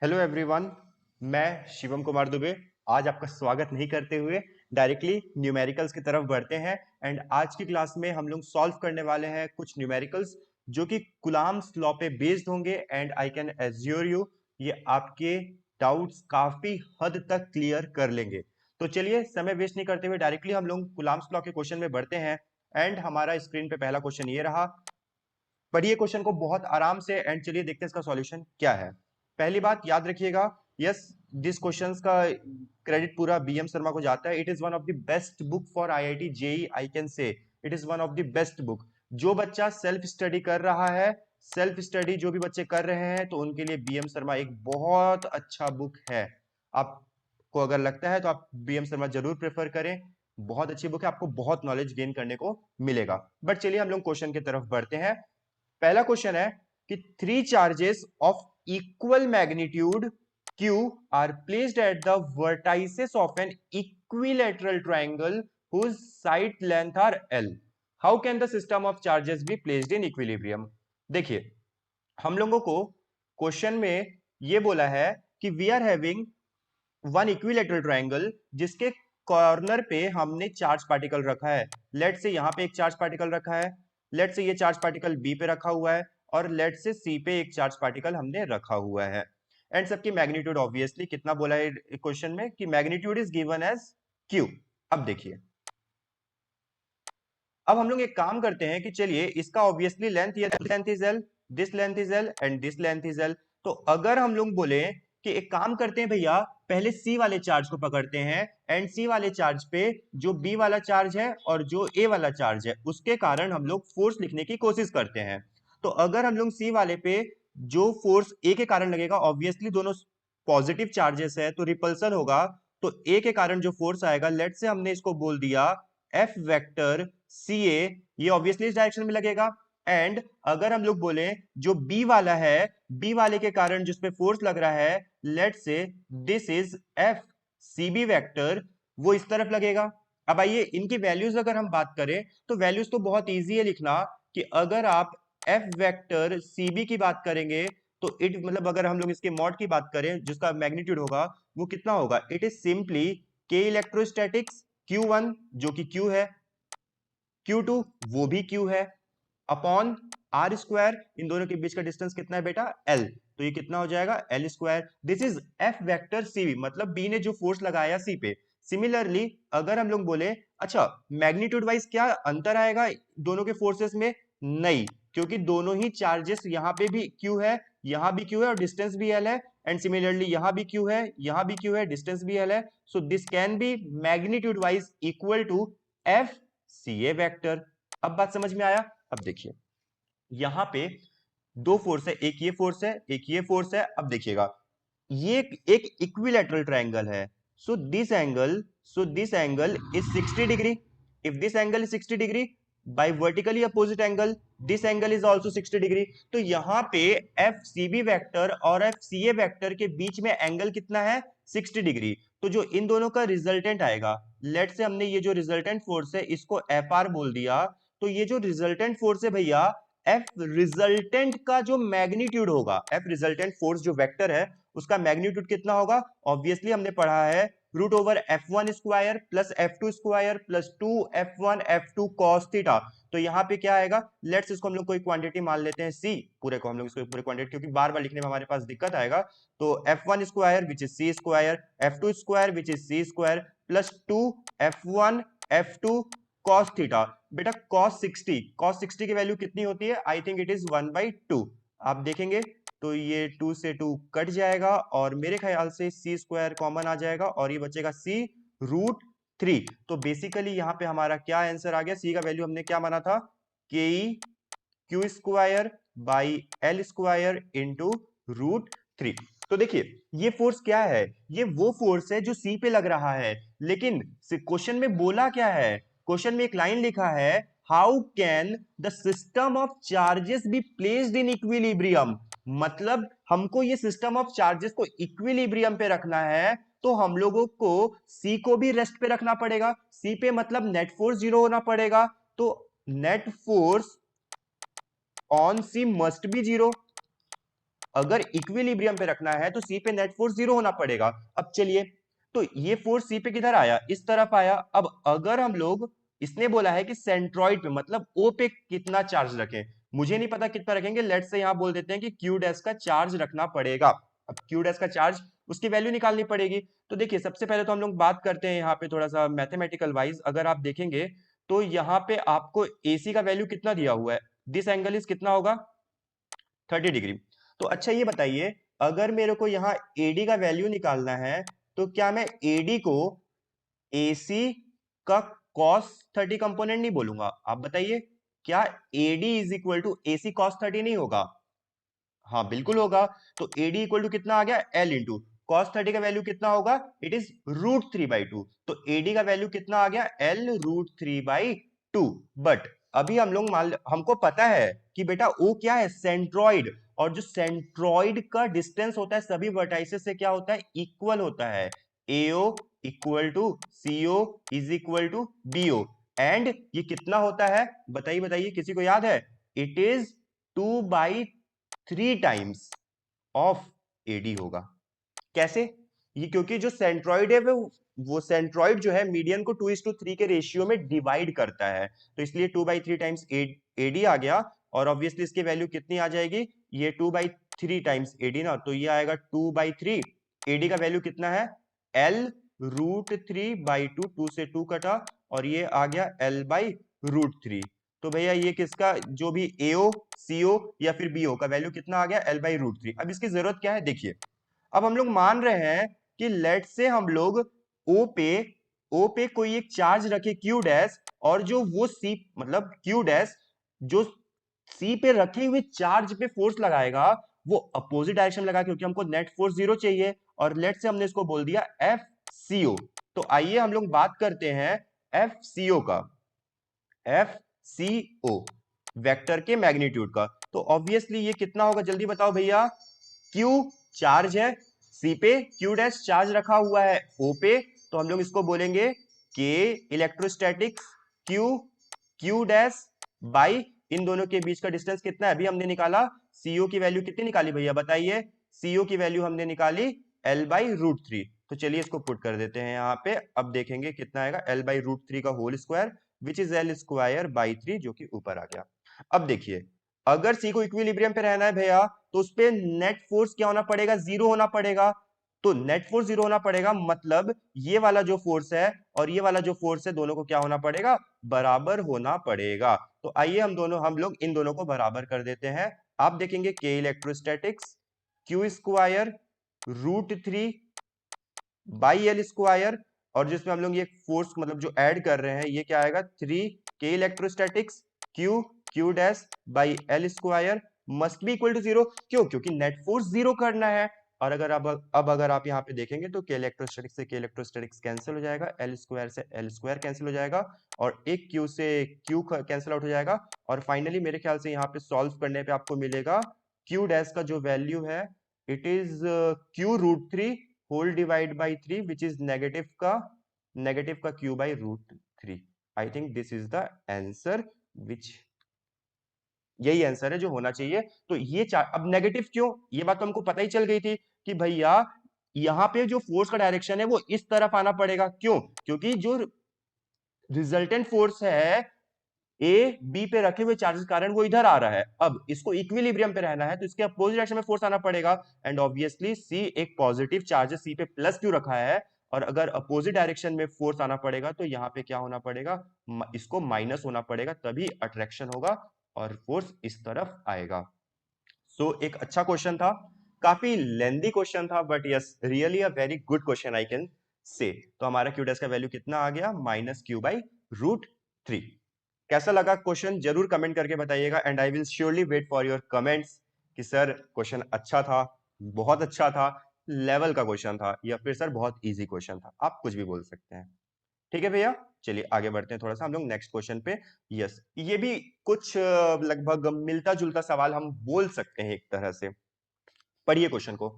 Hello everyone. मैं शिवम कुमार दुबे आज आपका स्वागत नहीं करते हुए डायरेक्टली न्यूमेरिकल्स की तरफ बढ़ते हैं। एंड आज की क्लास में हम लोग सॉल्व करने वाले हैं कुछ न्यूमेरिकल्स जो कि कुलाम्स लॉ पे बेस्ड होंगे। And I can assure you ये आपके डाउट्स काफी हद तक क्लियर कर लेंगे। तो चलिए समय वेस्ट नहीं करते हुए डायरेक्टली हम लोग कुलाम्स लॉ के क्वेश्चन में बढ़ते हैं। एंड हमारा स्क्रीन पे पहला क्वेश्चन ये रहा। पढ़िए क्वेश्चन को बहुत आराम से एंड चलिए देखते हैं इसका सॉल्यूशन क्या है। पहली बात याद रखिएगा, यस, दिस क्वेश्चंस का क्रेडिट पूरा बीएम शर्मा को जाता है। It is one of the best book for IIT JEE, I can say it is one of the best book. जो बच्चा सेल्फ स्टडी कर रहा है, सेल्फ स्टडी जो भी बच्चे कर रहे हैं, तो उनके लिए बीएम शर्मा एक बहुत अच्छा बुक है। आपको अगर लगता है तो आप बीएम शर्मा जरूर प्रेफर करें। बहुत अच्छी बुक है, आपको बहुत नॉलेज गेन करने को मिलेगा। बट चलिए हम लोग क्वेश्चन की तरफ बढ़ते हैं। पहला क्वेश्चन है कि three charges of equal magnitude Q are placed at the vertices of an equilateral triangle whose side length are L. How can the system of charges be placed in equilibrium? देखिए, हम लोगों को question में ये बोला है कि we are having one equilateral triangle जिसके कॉर्नर पे हमने चार्ज पार्टिकल रखा है। लेट से यहां पे एक चार्ज पार्टिकल रखा है, लेट से ये चार्ज पार्टिकल बी पे रखा हुआ है, और लेट से सी पे एक चार्ज पार्टिकल हमने रखा हुआ है। एंड सबकी मैग्नीट्यूड ऑब्वियसली कितना बोला है क्वेश्चन में कि magnitude is given as Q. अब देखिए, अब हम लोग एक काम करते हैं कि चलिए इसका ऑब्वियसली लेंथ, ये length is L, this length is L and this length is L. तो अगर हम लोग बोले कि एक काम करते हैं भैया, पहले सी वाले चार्ज को पकड़ते हैं एंड सी वाले चार्ज पे जो बी वाला चार्ज है और जो ए वाला चार्ज है उसके कारण हम लोग फोर्स लिखने की कोशिश करते हैं। तो अगर हम लोग सी वाले पे जो फोर्स ए के कारण लगेगा, ऑब्वियसली दोनों पॉजिटिव चार्जेस है तो रिपल्सन होगा। तो ए के कारण जो फोर्स आएगा, लेट से हमने इसको बोल दिया एफ वेक्टर सी ए, ये ऑब्वियसली इस डायरेक्शन में लगेगा। एंड अगर हम लोग बोले जो बी वाला है, बी वाले के कारण जिस पे फोर्स लग रहा है, let say this is F C B vector, वो इस तरफ लगेगा। अब आइए इनकी वैल्यूज अगर हम बात करें तो वैल्यूज तो बहुत इजी है लिखना कि अगर आप एफ वेक्टर सी बी की बात करेंगे तो इट मतलब अगर हम लोग इसके मॉड की बात करें जिसका मैग्नीट्यूड होगा वो कितना होगा, इट इज सिंपली के इलेक्ट्रोस्टैटिक्स Q1 जो कि Q है, Q2 वो भी Q है, अपॉन आर स्क्वायर, इन दोनों के बीच का डिस्टेंस कितना है बेटा, L। तो ये कितना हो जाएगा, L square. This is F vector CV, मतलब B ने जो फोर्स लगाया C पे। सिमिलरली अगर हम लोग बोले अच्छा मैग्नीट्यूड वाइज क्या अंतर आएगा दोनों के फोर्सेस में, नहीं, क्योंकि दोनों ही चार्जेस यहाँ पे भी Q है, यहाँ भी Q है और डिस्टेंस भी L है। एंड सिमिलरली यहाँ भी Q है, यहाँ भी Q है, डिस्टेंस भी L है। So this can be magnitude wise equal to F CA vector. अब बात समझ में आया? अब देखिए यहां पे दो फोर्स है, एक ये फोर्स है एक ये फोर्स है। अब देखिएगा ये एक इक्विलैटरल ट्रायंगल है। So this angle is 60 degree. If this angle is 60 degree by vertically opposite angle, this angle is also 60 degree. तो यहां पे एफ सी बी वेक्टर और एफ सी ए वेक्टर के बीच में एंगल कितना है, 60 डिग्री। तो जो इन दोनों का रिजल्टेंट आएगा, लेट से हमने ये जो रिजल्टेंट फोर्स है इसको एफ आर बोल दिया। तो ये जो रिजल्टेंट फोर्स है भैया, एफ रिजल्टेंट का जो मैग्नीट्यूड होगा, एफ रिजल्टेंट फोर्स जो वेक्टर है उसका मैग्नीट्यूड कितना होगा, ऑब्वियसली हमने पढ़ा है root over F one square plus F two square plus two F one F two cos theta. तो यहाँ पे क्या आएगा, लेट्स इसको हम लोग कोई क्वांटिटी मान लेते हैं सी, पूरे को हम लोग इसको पूरे क्वांटिटी, क्योंकि बार बार लिखने में हमारे पास दिक्कत आएगा। तो F one square which is C square, F two square which is C square plus two F one F two cos theta. बेटा कॉस 60 की वैल्यू कितनी होती है, आई थिंक इट इज 1/2। आप देखेंगे तो ये 2 से 2 कट जाएगा और मेरे ख्याल से सी स्क्वायर कॉमन आ जाएगा और ये बचेगा सी रूट 3। तो बेसिकली यहां पे हमारा क्या आंसर आ गया, सी का वैल्यू हमने क्या माना था, K Q square by L square into root 3। तो देखिए ये फोर्स क्या है, ये वो फोर्स है जो सी पे लग रहा है। लेकिन क्वेश्चन में बोला क्या है, क्वेश्चन में एक लाइन लिखा है, how can the system of charges be placed in equilibrium. मतलब हमको ये सिस्टम ऑफ चार्जेस को इक्विलिब्रियम पे रखना है, तो हम लोगों को सी को भी रेस्ट पे रखना पड़ेगा। सी पे मतलब नेट फोर्स 0 होना पड़ेगा। तो net force on C must be 0। अगर इक्विलिब्रियम पे रखना है तो सी पे नेट फोर्स 0 होना पड़ेगा। अब चलिए, तो ये फोर्स सी पे किधर आया, इस तरफ आया। अब अगर हम लोग, इसने बोला है कि सेंट्रॉइड पे मतलब ओ पे कितना चार्ज रखें, मुझे नहीं पता कितना रखेंगे, लेट से यहां बोल देते हैं कि क्यू डैश का चार्ज रखना पड़ेगा। अब क्यू डैश का चार्ज, उसकी वैल्यू निकालनी पड़ेगी। तो देखिए सबसे पहले तो हम लोग बात करते हैं यहाँ पे थोड़ा सा मैथमेटिकल वाइज। अगर आप देखेंगे तो यहाँ पे आपको एसी का वैल्यू कितना दिया हुआ है, दिस एंगल इज कितना होगा, 30 डिग्री। तो अच्छा ये बताइए, अगर मेरे को यहाँ एडी का वैल्यू निकालना है तो क्या मैं एडी को एसी का कॉस 30 कंपोनेंट नहीं बोलूंगा? आप बताइए, क्या AD is equal to AC cos 30 नहीं होगा? हाँ बिल्कुल होगा। तो एडी इक्वल टू कितना आ गया, एल इंटू कॉस 30 का वैल्यू कितना होगा, इट इज √3/2। तो एडी का वैल्यू कितना आ गया, एल √3/2। बट अभी हम लोग मान, हमको पता है कि बेटा ओ क्या है, सेंट्रॉइड। और जो सेंट्रॉइड का डिस्टेंस होता है सभी वर्टाइसेस से क्या होता है, इक्वल होता है। AO equal to CO is equal to BO. And ये कितना होता है, बताइए बताइए, किसी को याद है? It is 2/3 times of AD होगा। कैसे? ये क्योंकि जो सेंट्रॉइड है वो सेंट्रॉइड जो है मीडियन को 2:3 के रेशियो में डिवाइड करता है, तो इसलिए 2/3 टाइम्स एडी आ गया। और ऑब्वियसली इसकी वैल्यू कितनी आ जाएगी, ये 2/3 टाइम्स एडी ना, तो ये आएगा 2/3। एडी का वैल्यू कितना है, L√3/2, 2 से 2 कटा और ये आ गया L/√3। तो भैया ये किसका, जो भी एओ सीओ या फिर बीओ का वैल्यू कितना आ गया, L/√3। अब इसकी जरूरत क्या है, देखिए अब हम लोग मान रहे हैं कि लेट से हम लोग ओ पे कोई एक चार्ज रखे क्यू डैश, और जो वो सी मतलब क्यू डैश जो सी पे रखे हुए चार्ज पे फोर्स लगाएगा वो अपोजिट डायरेक्शन लगा, क्योंकि हमको नेट फोर्स 0 चाहिए। और लेट से हमने इसको बोल दिया एफ सीओ। तो आइए हम लोग बात करते हैं एफ सीओ का, एफ सीओ वेक्टर के मैग्नीट्यूड का। तो ऑब्वियसली ये कितना होगा, जल्दी बताओ भैया। क्यू चार्ज है सी पे, क्यू डैश चार्ज रखा हुआ है ओ पे, तो हम लोग इसको बोलेंगे के electrostatic Q Q dash by इन दोनों के बीच का डिस्टेंस कितना है, अभी हमने निकाला। सीओ की वैल्यू कितनी निकाली भैया बताइए, सीओ की वैल्यू हमने निकाली L/√3। तो चलिए इसको पुट कर देते हैं यहाँ पे। अब देखेंगे कितना आएगा, L/√3 का whole square which is L²/3, जो कि ऊपर आ गया। अब देखिए, अगर सी को इक्विलिब्रियम पे रहना है भैया तो उस पे नेट फोर्स क्या होना पड़ेगा, 0 होना पड़ेगा। तो नेट फोर्स 0 होना पड़ेगा, मतलब ये वाला जो फोर्स है और ये वाला जो फोर्स है दोनों को क्या होना पड़ेगा, बराबर होना पड़ेगा। तो आइए हम लोग इन दोनों को बराबर कर देते हैं। आप देखेंगे के electrostatics Q²√3 by L square, और जिसमें हम लोग ये फोर्स मतलब जो ऐड कर रहे हैं ये क्या आएगा, 3 के electrostatics Q dash by L square must be equal to 0। क्यों, क्योंकि नेट फोर्स 0 करना है। और अगर अब अगर आप यहाँ पे देखेंगे तो के इलेक्ट्रोस्टैटिक्स से के इलेक्ट्रोस्टैटिक्स कैंसिल हो जाएगा, एल स्क्वायर से एल स्क्वायर कैंसिल हो जाएगा, और एक क्यू से क्यू कैंसिल आउट हो जाएगा। और फाइनली मेरे ख्याल से यहाँ पे सॉल्व करने पे आपको मिलेगा क्यू डैश का जो वैल्यू है, it is Q√3 whole divide by 3 which is negative का Q/√3। I think this is the answer, which यही आंसर है जो होना चाहिए। तो ये अब नेगेटिव क्यों, ये बात तो हमको पता ही चल गई थी कि भैया यहाँ पे जो फोर्स का डायरेक्शन है वो इस तरफ आना पड़ेगा। क्यों, क्योंकि जो रिजल्टेंट फोर्स है ए बी पे रखे हुए चार्जेस कारण वो इधर आ रहा है। अब इसको इक्विलिब्रियम पे रहना है तो इसके अपोजिट डायरेक्शन में फोर्स आना पड़ेगा। एंड ऑब्वियसली सी एक पॉजिटिव चार्ज सी पे प्लस क्यों रखा है, और अगर अपोजिट डायरेक्शन में फोर्स आना पड़ेगा तो यहाँ पे क्या होना पड़ेगा, इसको माइनस होना पड़ेगा, तभी अट्रैक्शन होगा और फोर्स इस तरफ आएगा। सो एक अच्छा क्वेश्चन था, काफी लेंदी क्वेश्चन था, but yes really a very good question I can से। तो हमारा क्यू डैश का वैल्यू कितना आ गया, -Q/√3। कैसा लगा क्वेश्चन जरूर कमेंट करके बताइएगा, and I will surely wait for your comments कि सर क्वेश्चन अच्छा था, बहुत अच्छा था, लेवल का क्वेश्चन था, या फिर सर बहुत इजी क्वेश्चन था, आप कुछ भी बोल सकते हैं। ठीक है भैया, चलिए आगे बढ़ते हैं थोड़ा सा हम लोग नेक्स्ट क्वेश्चन पे। यस ये भी कुछ लगभग मिलता जुलता सवाल हम बोल सकते हैं एक तरह से। पढ़िए क्वेश्चन को,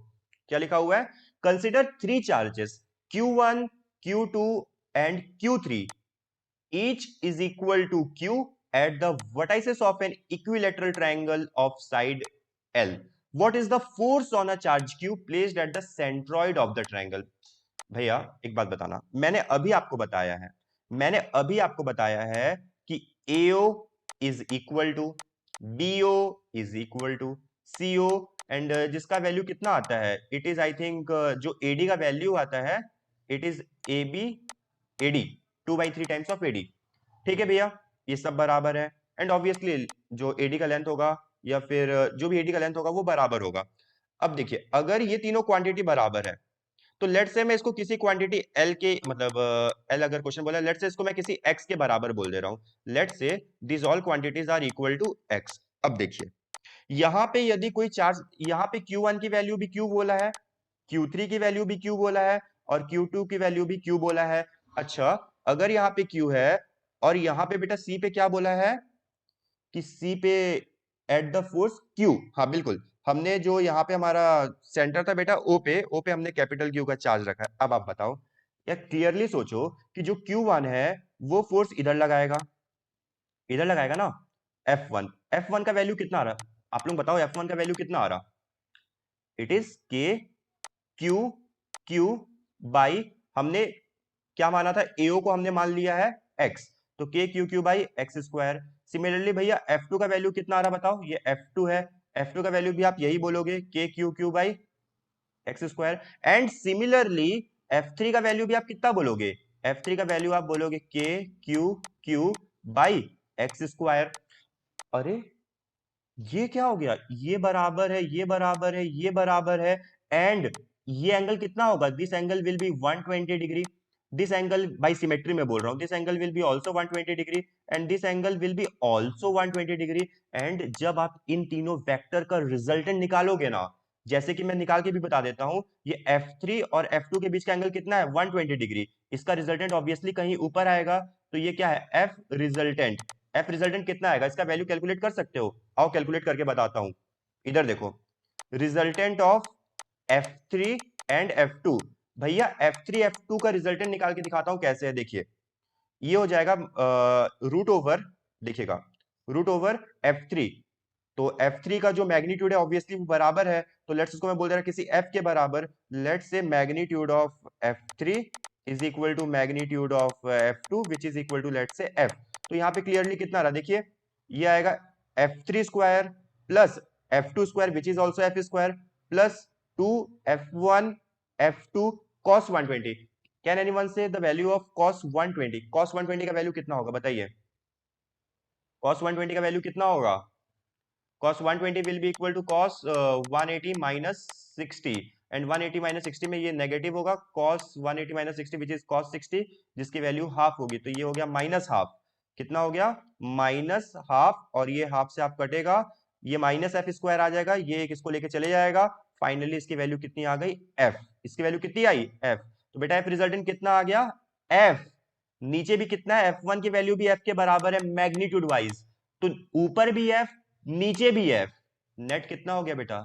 क्या लिखा हुआ है, consider 3 charges Q1 Q2 and Q3 each is equal to Q at the vertices of an equilateral triangle of side L। What is the force on a charge Q placed at the centroid of the triangle. भैया एक बात बताना, मैंने अभी आपको बताया है कि AO is equal to BO is equal to CO and जिसका वैल्यू कितना आता है, इट इज आई थिंक जो AD का वैल्यू आता है, it is AB AD 2/3 times of AD। ठीक है भैया, ये सब बराबर है एंड ऑब्वियसली जो AD का लेंथ होगा या फिर जो भी AD का लेंथ होगा वो बराबर होगा। अब देखिए अगर ये तीनों क्वांटिटी बराबर है तो लेट से मैं इसको किसी क्वांटिटी L के मतलब L अगर क्वेश्चन बोला, लेट से इसको मैं किसी X के बराबर बोल दे रहा हूं, let say this all quantities are equal to X। अब देखिए यहां पे यदि कोई चार्ज, यहां पे Q1 की वैल्यू भी Q बोला है, Q3 की वैल्यू भी Q बोला है और Q2 की वैल्यू भी Q बोला है। अच्छा अगर यहाँ पे Q है और यहाँ पे बेटा C पे क्या बोला है कि C पे एट द फोर्स Q, हाँ बिल्कुल, हमने जो यहाँ पे हमारा सेंटर था बेटा O पे हमने कैपिटल Q का चार्ज रखा है। अब आप बताओ या क्लियरली सोचो कि जो Q1 है वो फोर्स इधर लगाएगा ना, F1 का वैल्यू कितना आ रहा है, आप लोग बताओ F1 का वैल्यू कितना आ रहा, it is K Q by, हमने क्या माना था, AO को हमने मान लिया है X, तो K by x square. Similarly भैया F2 का वैल्यू कितना आ रहा बताओ, ये F2 है, F2 का वैल्यू भी आप यही बोलोगे K by x square and similarly F3 का वैल्यू भी आप कितना बोलोगे, F3 का वैल्यू आप बोलोगे K बाई एक्स स्क्वायर। अरे ये क्या हो गया, ये बराबर है, ये बराबर है, ये बराबर है एंड ये एंगल कितना होगा, this angle will be 120 degree, this angle by symmetry में बोल रहा हूं, this angle will be also 120 degree and this angle will be also 120 degree. And जब आप इन तीनों वेक्टर का रिजल्टेंट निकालोगे ना, जैसे कि मैं निकाल के भी बता देता हूं, ये F3 और F2 के बीच का एंगल कितना है 120 डिग्री, इसका रिजल्टेंट ऑब्वियसली कहीं ऊपर आएगा, तो ये क्या है एफ रिजल्टेंट कितना आएगा, इसका वैल्यू कैलकुलेट कर सकते हो, आओ कैलकुलेट करके बताता हूं। इधर देखो resultant of F3 and F2, भैया F3 F2 का रिजल्टेंट निकाल के दिखाता हूं कैसे है, देखिए ये हो जाएगा रूट ओवर, देखिएगा रूट ओवर F3, तो F3 का जो मैग्नीट्यूड है ऑब्वियसली वो बराबर है, तो लेट्स इसको मैं बोल दे रहा किसी F के बराबर, let's say magnitude of F3 is equal to magnitude of F2 which is equal to let's say F। तो यहाँ पे क्लियरली कितना रहा देखिए, ये आएगा F3 square plus F2 square which is also F square plus 2F1 F2 cos 120। Can anyone say the value of cos 120, cos 120 का value कितना होगा बताइए, cos 120 का वैल्यू कितना होगा, cos 120 will be equal to cos 180 minus 60 and 180 minus 60 में ये negative होगा, cos 180 minus 60 which is cos 60 जिसकी वैल्यू हाफ होगी, तो ये हो गया माइनस हाफ, कितना हो गया माइनस हाफ, और ये हाफ से हाफ कटेगा, ये माइनस एफ स्क्वायर आ जाएगा, ये एक इसको लेके चले जाएगा, फाइनली इसकी वैल्यू कितनी आ गई एफ, इसकी वैल्यू कितनी आई एफ, तो बेटा एफ रिजल्टेंट कितना आ गया एफ, नीचे भी कितना है F1 की वैल्यू भी F के बराबर है मैग्नीट्यूड वाइज, तो ऊपर भी F नीचे भी F, नेट कितना हो गया बेटा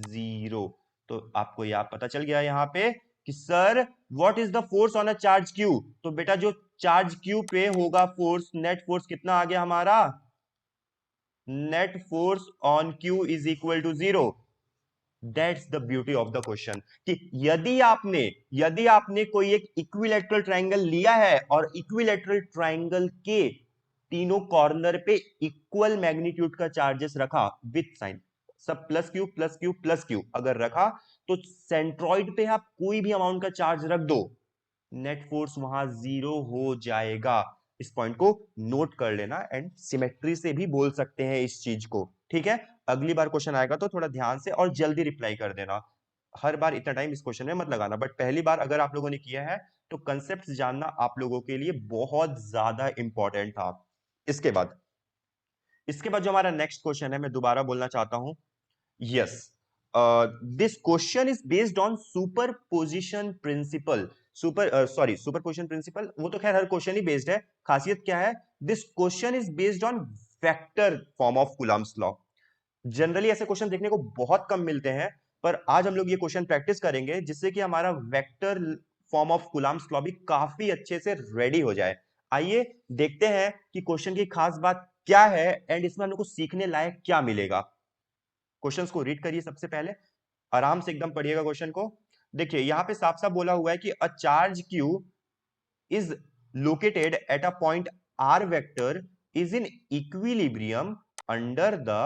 जीरो। तो आपको यह पता चल गया यहाँ पे कि sir what is the force on a charge Q, तो बेटा जो चार्ज Q पे होगा फोर्स, नेट फोर्स कितना आ गया हमारा, net force on Q is equal to zero. That's the beauty of the question कि यदि आपने कोई एक इक्विलैटरल ट्रायंगल लिया है और इक्विलैटरल ट्रायंगल के तीनों कॉर्नर पे इक्वल मैग्नीट्यूड का चार्जेस रखा विथ साइन, सब plus Q plus Q plus Q अगर रखा, तो सेंट्रॉइड पे आप कोई भी अमाउंट का चार्ज रख दो, नेट फोर्स वहां जीरो हो जाएगा। इस पॉइंट को नोट कर लेना एंड सिमेट्री से भी बोल सकते हैं इस चीज को, ठीक है। अगली बार क्वेश्चन आएगा तो थोड़ा ध्यान से और जल्दी रिप्लाई कर देना, हर बार इतना टाइम इस क्वेश्चन में मत लगाना, बट पहली बार अगर आप लोगों ने किया है तो कंसेप्ट जानना आप लोगों के लिए बहुत ज्यादा इंपॉर्टेंट था। इसके बाद जो हमारा नेक्स्ट क्वेश्चन है, मैं दोबारा बोलना चाहता हूं, yes this question is based on superposition principle, superposition principle वो तो खैर हर क्वेश्चन ही बेस्ड है, खासियत क्या है, this question is based on vector form of Coulomb's law. Generally ऐसे क्वेश्चन देखने को बहुत कम मिलते हैं, पर आज हम लोग ये क्वेश्चन प्रैक्टिस करेंगे जिससे कि हमारा vector form of Coulomb's law भी काफी अच्छे से रेडी हो जाए। आइए देखते हैं कि क्वेश्चन की खास बात क्या है एंड इसमें हम लोग को सीखने लायक क्या मिलेगा। क्वेश्चंस को रीड करिए सबसे पहले, आराम से एकदम पढ़िएगा क्वेश्चन को। देखिए यहाँ पे साफ साफ बोला हुआ है कि a charge Q is located at a point r vector is in equilibrium under the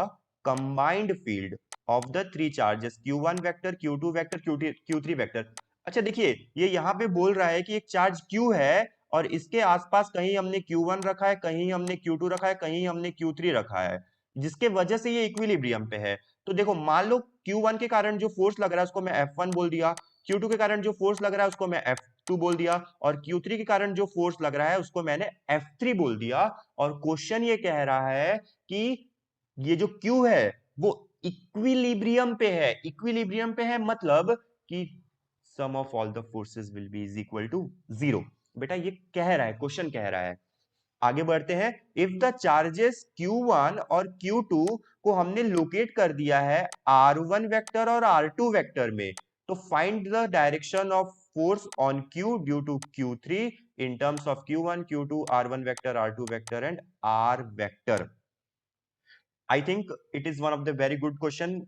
combined field of the three charges q1 vector q2 vector q3 vector। अच्छा देखिए ये यहाँ पे बोल रहा है कि एक चार्ज q है और इसके आसपास कहीं हमने q1 रखा है, कहीं हमने q2 रखा है, कहीं हमने q3 रखा है, जिसके वजह से ये इक्विलिब्रियम पे है। तो देखो मान लो q1 के कारण जो फोर्स लग रहा है उसको मैं F1 बोल दिया, q2 के कारण जो फोर्स लग रहा है उसको मैं F2 बोल दिया, और Q3 के कारण जो फोर्स लग रहा है उसको मैंने F3 बोल दिया। और क्वेश्चन ये कह रहा है कि ये जो Q है वो इक्विलिब्रियम पे है, इक्विलिब्रियम पे है मतलब कि sum of all the forces will be is equal to 0। बेटा ये कह रहा है, क्वेश्चन कह रहा है। आगे बढ़ते हैं, इफ द चार्जेस Q1 और Q2 को हमने लोकेट कर दिया है R1 वेक्टर और R2 वेक्टर में, तो find the direction of force on Q due to Q3 in terms of Q1 Q2 R1 vector R2 vector and R vector. I think it is one of the very good question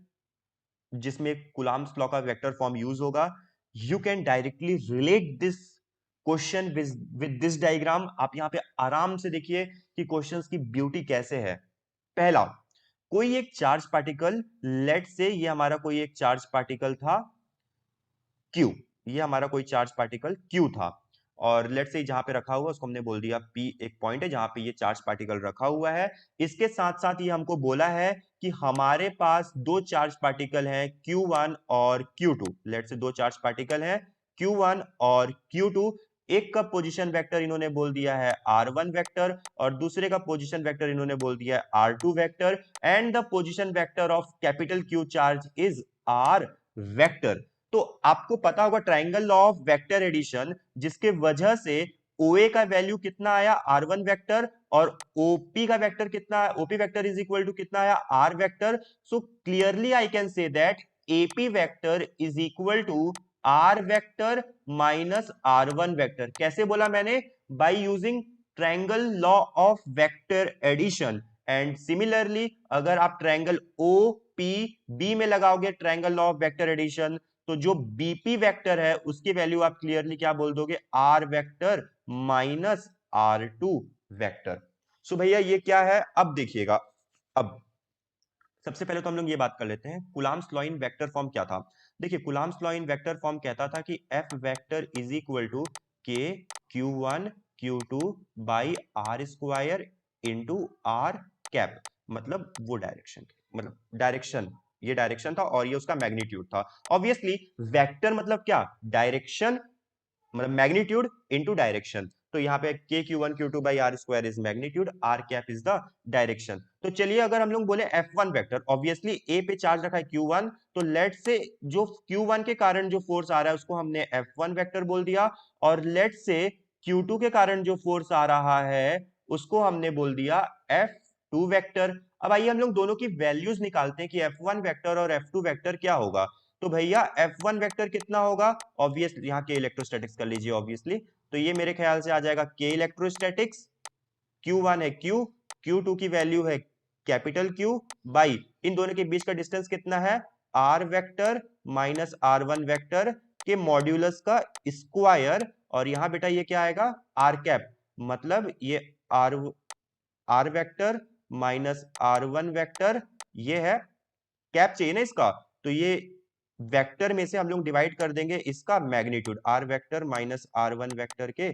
जिसमें Coulomb's law का vector form use होगा। You can directly relate this question with this diagram. आप यहां पे आराम से देखिए कि क्वेश्चंस की ब्यूटी कैसे है। पहला, कोई एक चार्ज पार्टिकल, लेट से ये हमारा कोई एक चार्ज पार्टिकल था Q, ये हमारा कोई चार्ज पार्टिकल Q था, और लेट से जहां पे रखा हुआ उसको हमने बोल दिया P, एक पॉइंट है जहां पे ये चार्ज पार्टिकल रखा हुआ है। इसके साथ साथ ये हमको बोला है कि हमारे पास दो चार्ज पार्टिकल हैं Q1 और Q2। लेट से दो चार्ज पार्टिकल हैं Q1 और Q2। एक का पोजीशन वेक्टर इन्होंने बोल दिया है R1 वेक्टर और दूसरे का पोजीशन वेक्टर इन्होंने बोल दिया है R2 vector, and the position vector of capital Q charge is R vector. तो आपको पता होगा triangle law of vector addition, जिसके वजह से OA का वैल्यू कितना आया R1 वेक्टर और OP का वेक्टर कितना है, OP vector is equal to कितना आया R vector. So clearly I can say that AP vector is equal to R vector minus R1 vector. कैसे बोला मैंने? By using triangle law of vector addition. And similarly अगर आप triangle OPB में लगाओगे triangle law of vector addition, तो जो BP vector है उसकी वैल्यू आप क्लियरली क्या बोल दोगे? R vector minus R2 vector. So भैया ये क्या है अब देखिएगा। अब सबसे पहले तो हम लोग ये बात कर लेते हैं Coulomb's law in vector form क्या था। देखिए Coulomb's law in vector form कहता था कि F vector is equal to K Q1 Q2 by R square into R cap, मतलब वो डायरेक्शन, मतलब डायरेक्शन, ये डायरेक्शन था और ये उसका मैग्नीट्यूड था। ऑब्वियसली वेक्टर मतलब क्या? डायरेक्शन, मतलब मैग्नीट्यूड इनटू डायरेक्शन। तो यहाँ पे के Q1 Q2 by R square is magnitude, R cap is the direction. तो चलिए अगर हम लोग बोले F1 वेक्टर, ऑब्वियसली A पे चार्ज रखा है Q1, तो लेट से जो Q1 के कारण जो फोर्स आ रहा है उसको हमने F1 वेक्टर बोल दिया, और लेट से Q2 के कारण जो फोर्स आ रहा है उसको हमने बोल दिया F2 वेक्टर। अब आइए हम लोग दोनों की वैल्यूज निकालते हैं कि F1 वेक्टर और F2 वेक्टर क्या होगा। तो भैया F1 वेक्टर कितना होगा? ऑब्वियसली यहाँ के इलेक्ट्रोस्टैटिक्स कर लीजिए ऑब्वियसली, तो ये मेरे ख्याल से आ जाएगा के इलेक्ट्रोस्टैटिक्स, Q1 है Q, Q2 की वैल्यू है कैपिटल Q बाई इन दोनों के बीच का डिस्टेंस कितना है? R vector minus R1 vector के मॉड्यूलस का स्क्वायर, और यहां बेटा ये क्या आएगा? R कैप, मतलब ये R vector minus R1 vector, ये है कैप चाहिए ना इसका, तो ये वेक्टर में से हम लोग डिवाइड कर देंगे इसका magnitude, R vector minus R1 vector के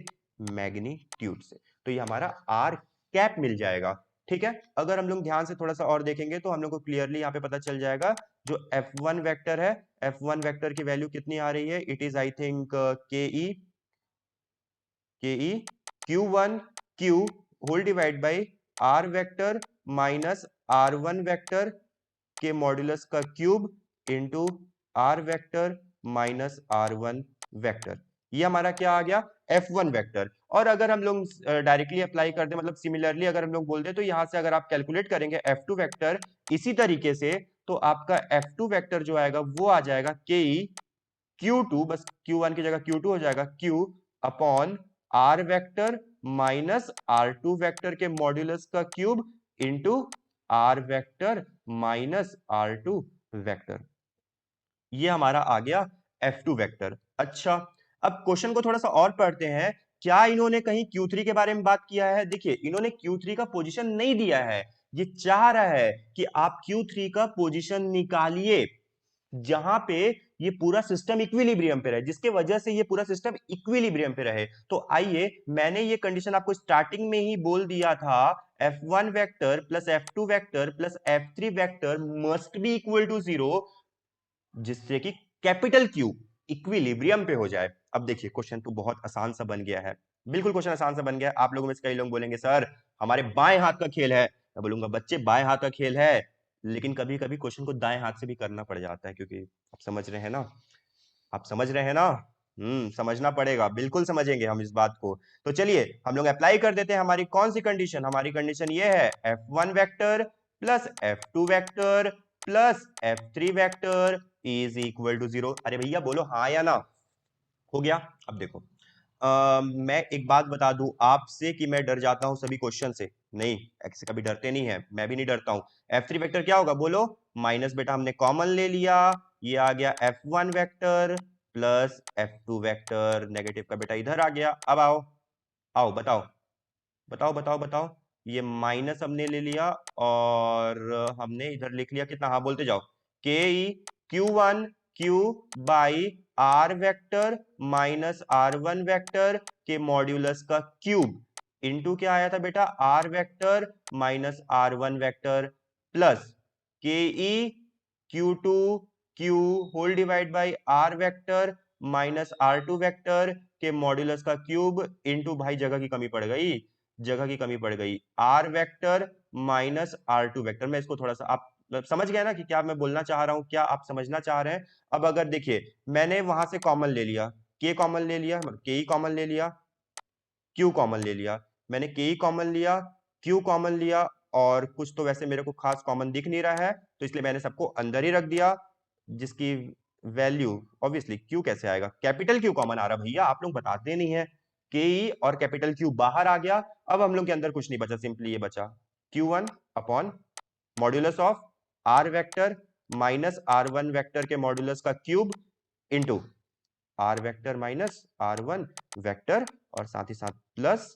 मैग्नीट्यूड से, तो ये हमारा आर कैप मिल जाएगा। ठीक है, अगर हम लोग ध्यान से थोड़ा सा और देखेंगे तो हम लोग को क्लियरली यहाँ पे पता चल जाएगा जो F1 वेक्टर है, F1 वेक्टर की वैल्यू कितनी आ रही है? It is I think K Q1 Q whole divide by R vector minus R1 vector के मॉड्यूलस का cube into R vector minus R1 vector. ये हमारा क्या आ गया? F1 vector. और अगर हम लोग डायरेक्टली अप्लाई कर दे, मतलब सिमिलरली अगर हम लोग बोल दे, तो यहां से अगर आप कैलकुलेट करेंगे F2 वेक्टर इसी तरीके से, तो आपका F2 वेक्टर जो आएगा वो आ जाएगा के Q2, बस Q1 की जगह Q2 हो जाएगा, Q upon R vector minus R2 vector के मॉड्यूलस का cube into R vector minus R2 vector. ये हमारा आ गया F2 वेक्टर। अच्छा, अब क्वेश्चन को थोड़ा सा और पढ़ते हैं। क्या इन्होंने कहीं Q3 के बारे में बात किया है? देखिए, इन्होंने Q3 का पोजीशन नहीं दिया है। ये चाह रहा है कि आप Q3 का पोजीशन निकालिए जहां पे ये पूरा सिस्टम इक्विलिब्रियम पे रहे, जिसके वजह से ये पूरा सिस्टम इक्विलिब्रियम पे रहे। तो आइए, मैंने ये कंडीशन आपको स्टार्टिंग में ही बोल दिया था, F1 vector plus F2 vector plus F3 vector must be equal to 0, जिससे कि कैपिटल क्यू इक्विलिब्रियम पे हो जाए। अब देखिए, क्वेश्चन तो बहुत आसान सा बन गया है। बिल्कुल क्वेश्चन आसान सा बन गया है। आप लोगों में से कई लोग बोलेंगे सर हमारे बाएं हाथ का खेल है। मैं बोलूंगा बच्चे बाएं हाथ का खेल है, लेकिन कभी कभी क्वेश्चन को दाएं हाथ से भी करना पड़ जाता है, क्योंकि आप समझ रहे हैं ना, आप समझ रहे हैं ना। समझना पड़ेगा, बिल्कुल समझेंगे हम इस बात को। तो चलिए हम लोग अप्लाई कर देते हैं। हमारी कौन सी कंडीशन? हमारी कंडीशन ये है, F1 vector plus F2 vector plus F3 vector is equal to 0। अरे भैया बोलो हाँ या ना। हो गया। अब देखो, मैं एक बात बता दूं आपसे कि मैं डर जाता हूं सभी क्वेश्चन से। नहीं, ऐसे कभी डरते नहीं है, मैं भी नहीं डरता हूं। F3 वेक्टर क्या होगा बोलो? माइनस, बेटा हमने कॉमन ले लिया, ये आ गया F1 vector plus F2 vector, negative का बेटा इधर आ गया। अब आओ, आओ बताओ, बताओ बताओ बताओ। ये माइनस हमने ले लिया और हमने इधर लिख लिया कितना, हाँ बोलते जाओ, K E Q1 Q by R vector minus R1 vector के मॉड्यूलस का क्यूब इनटू क्या आया था बेटा, R vector minus R1 vector plus K E Q2 Q whole divide by R vector minus R2 vector के modulus का cube into, भाई जगह की कमी पड़ गई, जगह की कमी पड़ गई, are vector minus R2 vector. मैं इसको थोड़ा सा, आप समझ गए ना कि क्या मैं बोलना चाह रहा हूं, क्या आप समझना चाह रहे हैं? अब अगर देखिए, मैंने वहां से कॉमन ले लिया, के कॉमन ले लिया, के कॉमन ले लिया, क्यू कॉमन ले लिया, मैंने के कॉमन लिया, क्यू कॉमन लिया, और कुछ तो वैसे मेरे को खास कॉमन दिख नहीं रहा है, तो इसलिए मैंने सबको अंदर ही रख दिया, जिसकी वैल्यू ऑब्वियसली क्यू कैसे आएगा, कैपिटल क्यू कॉमन आ रहा भैया, आप लोग बताते नहीं है। के और कैपिटल क्यू बाहर आ गया। अब हम लोग के अंदर कुछ नहीं बचा, सिंपली ये बचा Q1 upon modulus of R vector minus R1 vector के मॉड्यूलस का cube into R vector minus R1 vector, और साथ ही साथ plus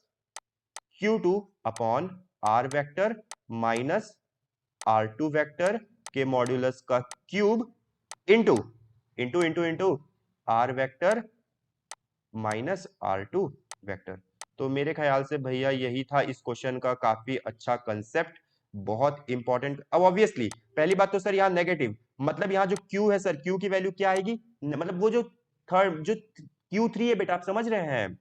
Q2 upon R vector minus R2 vector के मॉड्यूलस का cube into into into into R vector minus R2 vector. तो मेरे ख्याल से भैया यही था इस क्वेश्चन का काफी अच्छा कंसेप्ट, बहुत इंपॉर्टेंट। अब ऑब्वियसली पहली बात तो सर यहाँ नेगेटिव, मतलब यहाँ जो Q है सर, Q की वैल्यू क्या आएगी, मतलब वो जो थर्ड जो Q3 है बेटा, आप समझ रहे हैं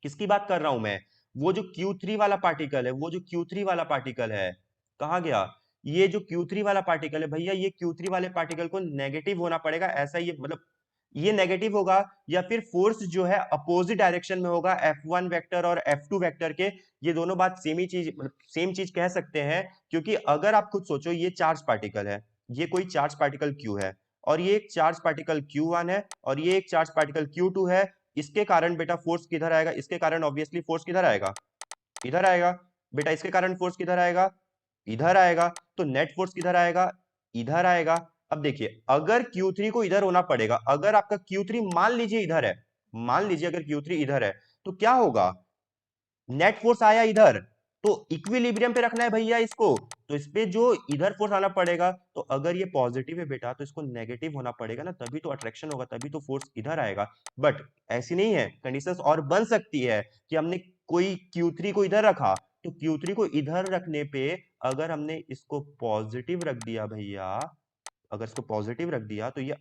किसकी बात कर रहा हूं मैं? वो जो Q3 वाला पार्टिकल है, वो जो Q3 वाला पार्टिकल है, कहाँ गया? ये जो Q3 वाला पार्टिकल है भैया, ये Q3 वाले पार्टिकल को नेगेटिव होना पड़ेगा, ऐसा ये मतलब ये नेगेटिव होगा, या फिर फोर्स जो है अपोजिट डायरेक्शन में होगा F1 वेक्टर और F2 वेक्टर के। ये दोनों बात सेम ही चीज, मतलब सेम चीज कह सकते हैं, क्योंकि अगर आप खुद सोचो, ये चार्ज पार्टिकल है, ये कोई चार्ज पार्टिकल Q है, और ये एक चार्ज पार्टिकल Q1 है, और ये एक चार्ज पार्टिकल Q2 है। इसके कारण बेटा फोर्स किधर आएगा? इसके कारण ऑब्वियसली फोर्स किधर आएगा? इधर आएगा। बेटा इसके कारण फोर्स किधर आएगा? इधर आएगा। तो नेट फोर्स किधर आएगा? इधर आएगा। अब देखिए, अगर Q3 को इधर होना पड़ेगा, अगर आपका Q3 मान लीजिए इधर है, मान लीजिए अगर Q3 इधर है, तो क्या होगा? नेट फोर्स आया इधर, तो इक्विलिब्रियम पे रखना है भैया इसको, तो इस पे जो इधर फोर्स आना पड़ेगा, तो अगर ये पॉजिटिव है बेटा, तो इसको नेगेटिव होना पड़ेगा ना, तभी तो अट्रैक्शन होगा, तभी तो फोर्स इधर आएगा। बट ऐसी नहीं है, कंडीशंस और बन सकती है कि हमने कोई Q3 को इधर रखा, तो Q3 को इधर रखने पे अगर हमने इसको पॉजिटिव रख दिया भैया, अगर इसको पॉजिटिव रख दिया, तो ये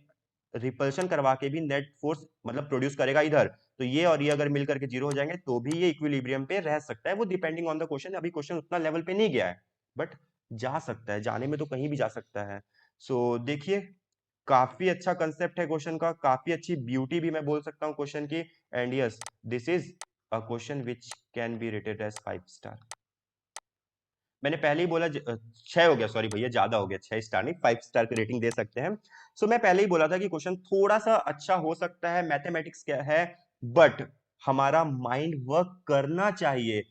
रिपल्शन करवा के भी नेट फोर्स मतलब प्रोड्यूस करेगा इधर, तो ये और ये अगर मिलकर के जीरो हो जाएंगे, तो भी ये इक्विलिब्रियम पे रह सकता है। वो डिपेंडिंग ऑन द क्वेश्चन, अभी क्वेश्चन उतना लेवल पे नहीं गया है, बट जा सकता है, जाने में तो कहीं भी जा सकता है। सो देखिए, काफी अच्छा कंसेप्ट है क्वेश्चन का, काफी अच्छी ब्यूटी भी मैं बोल सकता हूँ क्वेश्चन की। And yes, this is a question which can be rated as 5 star. मैंने पहले ही बोला 6 हो गया, सॉरी भैया ज्यादा हो गया, 6 स्टार नहीं, 5 स्टार की रेटिंग दे सकते हैं। सो मैं पहले ही बोला था कि क्वेश्चन थोड़ा सा अच्छा हो सकता है, मैथमेटिक्स क्या है, बट हमारा माइंड वर्क करना चाहिए।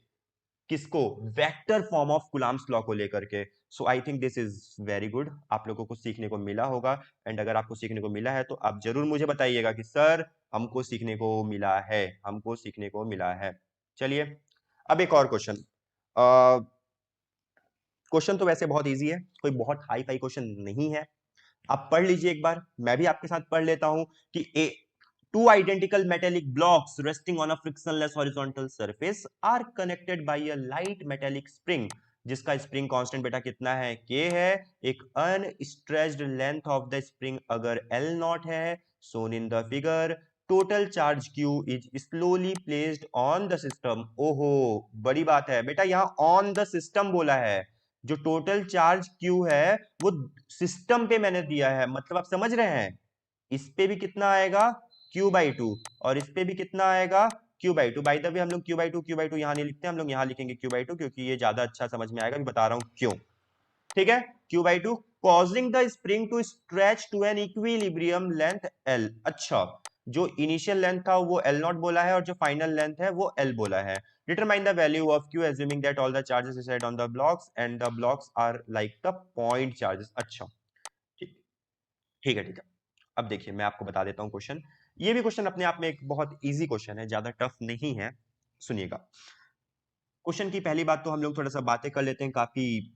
किसको? Vector form of Coulomb's law को लेकर के। So I think this is very good, आप लोगों को सीखने को मिला होगा। एंड अगर आपको सीखने को मिला है तो आप जरूर मुझे बताइएगा कि सर हमको सीखने को मिला है, हमको सीखने को मिला है। चलिए अब एक और क्वेश्चन। क्वेश्चन तो वैसे बहुत इजी है, कोई बहुत हाई फाई क्वेश्चन नहीं है। आप पढ़ लीजिए एक बार, मैं भी आपके साथ पढ़ लेता हूं कि two identical metallic blocks resting on a frictionless horizontal surface are connected by a light metallic spring, जिसका स्प्रिंग कांस्टेंट बेटा कितना है? k है। एक unstretched length of the spring अगर L नॉट है, shown in the figure, total charge Q is slowly placed on the system। ओहो बड़ी बात है बेटा, यहां ऑन द सिस्टम बोला है। जो टोटल चार्ज Q है वो सिस्टम पे मैंने दिया है, मतलब आप समझ रहे हैं। इस पे भी कितना आएगा? Q/2, और इस पे भी कितना आएगा? Q/2। बाय द वे हम लोग Q/2 यहां नहीं लिखते, हम लोग यहां लिखेंगे Q/2, क्योंकि ये ज्यादा अच्छा समझ में आएगा, भी बता रहा हूं क्यों। ठीक है, Q/2 causing the spring to stretch to an equilibrium length L। अच्छा, जो इनिशियल लेंथ था वो L नॉट बोला है, और जो फाइनल लेंथ है वो L बोला है। Determine the value of Q assuming that all the charges reside on the blocks and the blocks are like the point charges। अच्छा ठीक ठीक है ठीक है। अब देखिए मैं आपको बता देता हूं क्वेश्चन। ये भी क्वेश्चन अपने आप में एक बहुत इजी क्वेश्चन है, ज्यादा टफ नहीं है। सुनिएगा, क्वेश्चन की पहली बात तो हम लोग थोड़ा सा बातें कर लेते हैं, काफी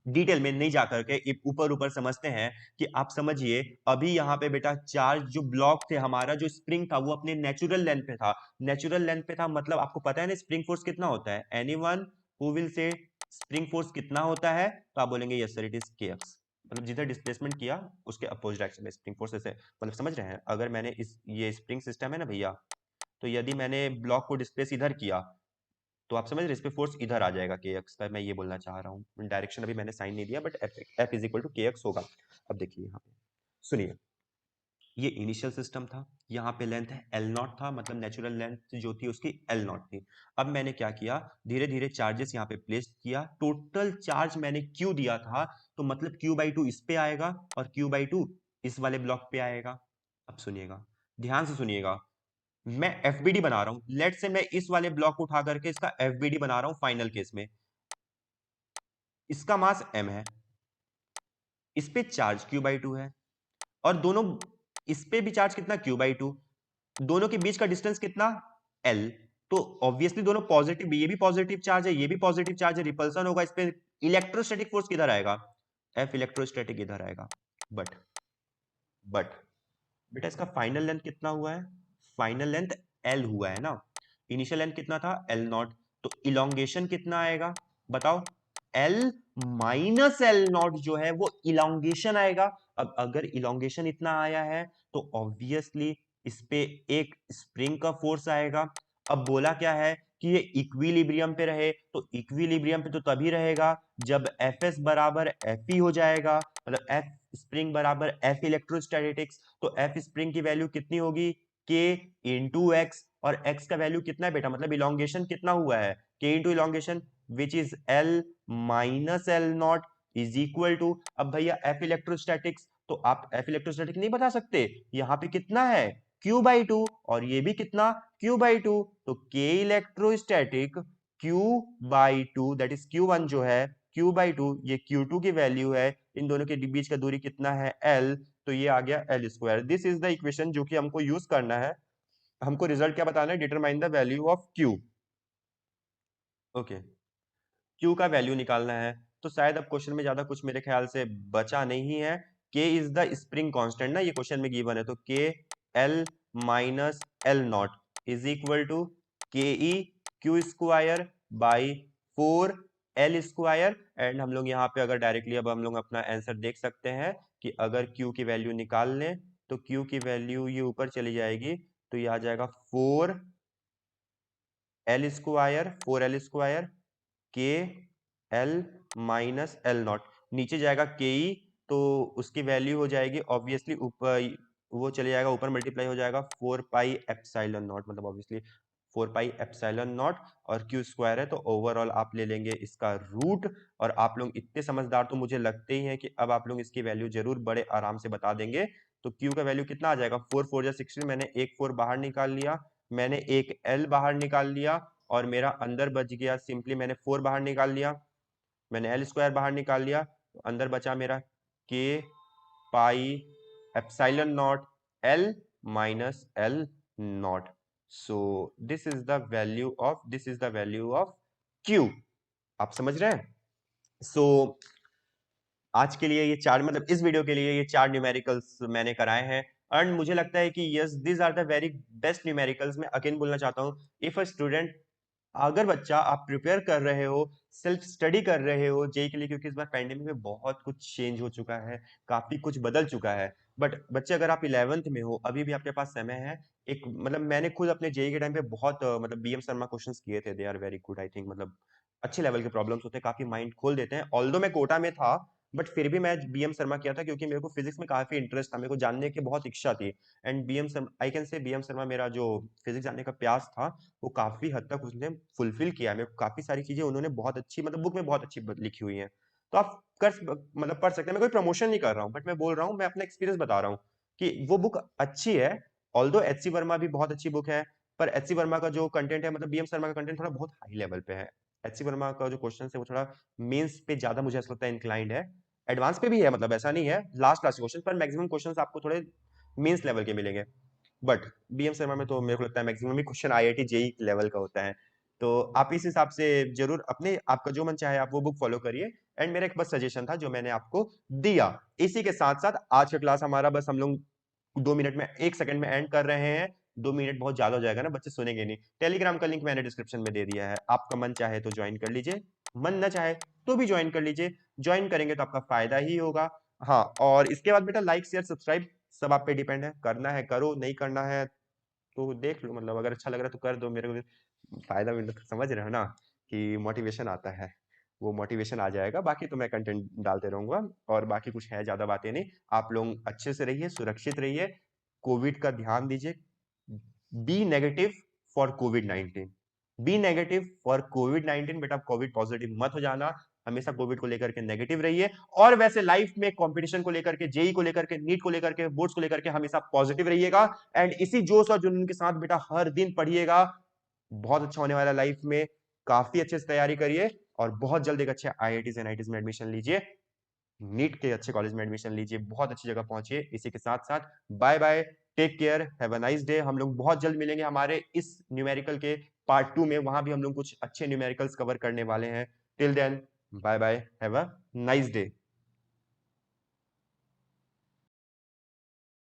डिटेल में नहीं जाकर के ऊपर ऊपर समझते हैं। कि आप समझिए अभी यहाँ पे बेटा चार्ज जो ब्लॉक थे, हमारा जो स्प्रिंग था वो अपने नेचुरल लेंथ पे था। नेचुरल लेंथ पे था मतलब आपको पता है ना स्प्रिंग फोर्स कितना होता है? Anyone who will say spring force कितना होता है? तो आप बोलेंगे yes sir it is kx। मतलब जिधर डिस्प्लेसमेंट किया उसके अपोजिट डायरेक्शन में स्प्रिंग फोर्स ऐसे, मतलब समझ रहे हैं। अगर मैंने ये स्प्रिंग सिस्टम है ना भैया, तो यदि मैंने ब्लॉक को डिस्प्लेस इधर किया तो आप समझ रहे इस पे फोर्स इधर आ जाएगा kx का, मैं ये बोलना चाह रहा हूँ। डायरेक्शन अभी मैंने साइन नहीं दिया, but f is equal to kx होगा। अब देखिए यहाँ पे सुनिए, ये इनिशियल सिस्टम था, यहाँ पे लेंथ है L नॉट था, मतलब नेचुरल लेंथ जो थी उसकी L नॉट थी। अब मैंने क्या किया, धीरे धीरे चार्जेस यहाँ पे प्लेस किया, टोटल चार्ज मैंने Q दिया था, तो मतलब Q/2 इस पे आएगा और Q/2 इस वाले ब्लॉक पे आएगा। अब सुनिएगा, ध्यान से सुनिएगा, मैं FBD बना रहा हूं। लेट से मैं इस वाले ब्लॉक को उठा करके इसका FBD बना रहा हूं फाइनल केस में। इसका मास m है, इस पे चार्ज Q/2 है, और दोनों इस पे भी चार्ज कितना? Q/2। दोनों के बीच का डिस्टेंस कितना? L। तो ऑब्वियसली दोनों पॉजिटिव, ये भी पॉजिटिव चार्ज है, ये भी पॉजिटिव चार्ज है, रिपल्सन होगा इस पे। इलेक्ट्रोस्टैटिक फोर्स किधर आएगा? F इलेक्ट्रोस्टैटिक इधर आएगा। बट बेटा इसका फाइनल लेंथ कितना हुआ है? फाइनल लेंथ L हुआ है ना। इनिशियल लेंथ कितना था? L not. तो इलोंगेशन कितना आएगा बताओ? L माइनस L नॉट जो है वो इलोंगेशन आएगा। अब अगर इलोंगेशन इतना आया है तो ऑब्वियसली इस पे एक स्प्रिंग का फोर्स आएगा। अब बोला क्या है कि ये इक्विलिब्रियम पे रहे, तो इक्विलिब्रियम पे तो तभी रहेगा जब Fs बराबर Fe हो जाएगा, मतलब F स्प्रिंग बराबर F इलेक्ट्रोस्टैटिक्स। तो F स्प्रिंग की वैल्यू कितनी होगी? K इंटू एक्स, और x का वैल्यू कितना बेटा, मतलब इलोंगेशन कितना हुआ है? K into elongation which is L minus L naught is equal to, अब भैया F इलेक्ट्रोस्टैटिक्स, तो आप F इलेक्ट्रोस्टैटिक नहीं बता सकते, यहाँ पे कितना है? Q/2, और ये भी कितना? Q/2। तो K electrostatic Q/2 that is Q1 जो है Q/2, ये Q2 की वैल्यू है, इन दोनों के बीच का दूरी कितना है? L। तो ये आ गया L square. This is the equation जो कि हमको यूज करना है। हमको रिजल्ट क्या बताना है? Determine the value of Q। Okay, Q का वैल्यू निकालना है। तो शायद अब क्वेश्चन में ज्यादा कुछ मेरे ख्याल से बचा नहीं है। K is the spring constant ना, ये क्वेश्चन में गिवन है, तो K L minus L naught is equal to KE Q square by 4 L square. And हम लोग यहाँ पे अगर डायरेक्टली अब हम लोग अपना आंसर देख सकते हैं कि अगर Q की वैल्यू निकाल लें तो Q की वैल्यू ये ऊपर चली जाएगी, तो ये आ जाएगा 4L स्क्वायर, 4L स्क्वायर के एल माइनस एल नॉट, नीचे जाएगा के ई, तो उसकी वैल्यू हो जाएगी ऑब्वियसली ऊपर, वो चले जाएगा ऊपर, मल्टीप्लाई हो जाएगा 4 पाई एप्सिलॉन नॉट, मतलब ऑब्वियसली 4 पाई एप्सिलॉन नॉट, और क्यू स्क्वायर है तो ओवरऑल आप ले लेंगे इसका रूट। और आप लोग इतने समझदार तो मुझे लगते ही हैं कि अब आप लोग इसकी वैल्यू जरूर बड़े आराम से बता देंगे। तो क्यू का वैल्यू कितना आ जाएगा? 4 4 जा 16, मैंने एक 4 बाहर निकाल लिया, मैंने एक एल बाहर निकाल लिया, और मेरा अंदर बच गया सिंपली, मैंने 4 बाहर निकाल लिया, मैंने एल स्क्वायर बाहर निकाल लिया, तो अंदर बचा मेरा के pi epsilon naught L minus L not. So this is the value of Q. आप समझ रहे हैं? सो आज के लिए ये चार, मतलब इस वीडियो के लिए ये 4 न्यूमेरिकल्स मैंने कराए हैं, एंड मुझे लगता है कि yes these are the very best numericals. मैं अगेन बोलना चाहता हूँ, इफ अ स्टूडेंट, अगर बच्चा आप प्रिपेयर कर रहे हो, सेल्फ स्टडी कर रहे हो जेई के लिए, क्योंकि इस बार पैंडेमिक में बहुत कुछ चेंज हो चुका है, काफी कुछ बदल चुका है, बट बच्चे अगर आप 11th में हो, अभी भी आपके पास समय है। एक मतलब मैंने खुद अपने जेई के टाइम पे बहुत मतलब बीएम शर्मा क्वेश्चंस किए थे, they are very good I think, मतलब अच्छे लेवल के प्रॉब्लम्स होते हैं, काफी माइंड खोल देते हैं। ऑल्दो मैं कोटा में था, बट फिर भी मैं बीएम शर्मा किया था, क्योंकि मेरे को फिजिक्स में काफी इंटरेस्ट था, मेरे को जानने की बहुत इच्छा थी। And B M I can say B M Sharma मेरा जो फिजिक्स जानने का प्यास था, वो काफी हद तक उसने फुलफिल किया। मेरे को काफी सारी चीजें उन्होंने बहुत अच्छी, मतलब बुक में बहुत अच्छी लिखी हुई है, तो आप कर मतलब पढ़ सकते हैं। मैं कोई प्रमोशन नहीं कर रहा हूँ, बट मैं बोल रहा हूँ, मैं अपना एक्सपीरियंस बता रहा हूँ कि वो बुक अच्छी है। ऑल्दो एच सी वर्मा भी बहुत अच्छी बुक है, पर एच सी वर्मा का जो कंटेंट है, मतलब बीएम शर्मा का कंटेंट थोड़ा बहुत हाई लेवल पे है। एच सी वर्मा का जो क्वेश्चन है वो थोड़ा मेंस पे ज्यादा मुझे ऐसा लगता है इंक्लाइंड है, एडवांस पे भी है, मतलब ऐसा नहीं है, लास्ट लास्ट क्वेश्चन पर मैक्सिमम क्वेश्चंस आपको थोड़े मेंस लेवल के मिलेंगे। बट बीएम शर्मा में तो मेरे को लगता है मैक्सिमम ही क्वेश्चन आईआईटी जेई लेवल का होता है। तो आप इस हिसाब से जरूर अपने, आपका जो मन चाहे आप वो बुक फॉलो करिए। एंड मेरा एक बस सजेशन था जो मैंने आपको दिया। इसी के साथ साथ आज का क्लास हमारा बस हम लोग 2 मिनट में, 1 सेकंड में एंड कर रहे हैं। 2 मिनट बहुत ज्यादा हो जाएगा ना, बच्चे सुनेंगे नहीं। टेलीग्राम का लिंक मैंने डिस्क्रिप्शन में दे दिया है, आपका मन चाहे तो ज्वाइन कर लीजिए, मन ना चाहे तो भी ज्वाइन कर लीजिए। ज्वाइन करेंगे तो आपका फायदा ही होगा। हाँ, और इसके बाद बेटा लाइक शेयर सब्सक्राइब सब आप पे डिपेंड है, करना है करो, नहीं करना है तो देख लो, मतलब अगर अच्छा लग रहा है तो कर दो, मेरे को भी फायदा मिल रहा, समझ रहे हो ना, कि मोटिवेशन आता है, वो मोटिवेशन आ जाएगा। बाकी तो मैं कंटेंट डालते रहूंगा, और बाकी कुछ है ज्यादा बातें नहीं। आप लोग अच्छे से रहिए, सुरक्षित रहिए, कोविड का ध्यान दीजिए, be negative for Covid 19, be negative for Covid 19। बेटा कोविड पॉजिटिव मत हो जाना, हमेशा कोविड को लेकर के नेगेटिव रहिए। और वैसे लाइफ में कंपटीशन को लेकर के, जेई को लेकर के, नीट को लेकर के, बोर्ड्स को लेकर के हमेशा पॉजिटिव रहिएगा। एंड इसी जोश और जुनून के साथ बेटा हर दिन पढ़िएगा, बहुत अच्छा होने वाला लाइफ में। काफी अच्छे से तैयारी करिए, और बहुत जल्द एक अच्छे आईआईटीज एनआईटीज में एडमिशन लीजिए, नीट के अच्छे कॉलेज में एडमिशन लीजिए, बहुत अच्छी जगह पहुंचिए। इसी के साथ साथ bye bye, take care, have a nice day. हम लोग बहुत जल्द मिलेंगे हमारे इस न्यूमेरिकल के पार्ट 2 में, वहां भी हम लोग कुछ अच्छे न्यूमेरिकल्स कवर करने वाले हैं। Till then bye bye, have a nice day.